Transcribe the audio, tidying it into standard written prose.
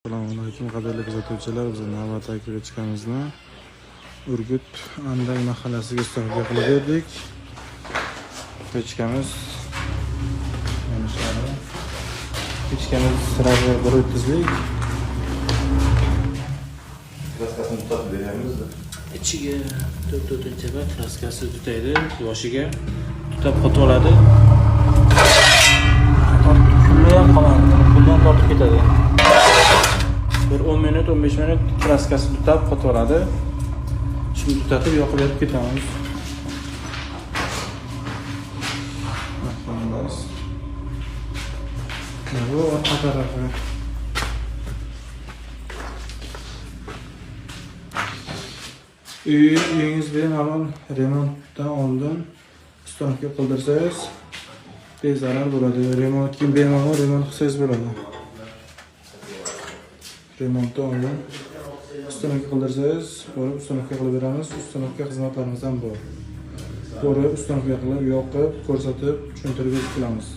Assalomu alaykum qadrli kuzatuvchilar, biz navbatdagi pechkamizni Urgut Anday mahallasiga islohga qilib berdik. Pechkamiz razmer 130lik. Kraskasini tutib beramiz. İçiga 4-4 bat kraskasi tutaydi, yoshiga tutab qotib oladi. Pulni ham qoladi, pulni ham tortib ketadi. Bir 10 minut, 15 minut kraskasi tutab qotib oladi. Shuni tutatib yoqib berib ketamiz. Bu orqa tarafi. Uyingiz bemalol remontdan oldin islohga qildirsangiz bezarar bo'ladi. Remontga bemalol remont qilsangiz bo'ladi. Remontdan oldin islohga qildirsangiz, borib islohga qilib beramiz. Islohga xizmatlarimiz ham bor. Borib islohga qilib, yoqib, ko'rsatib, tushuntirib berib kelamiz.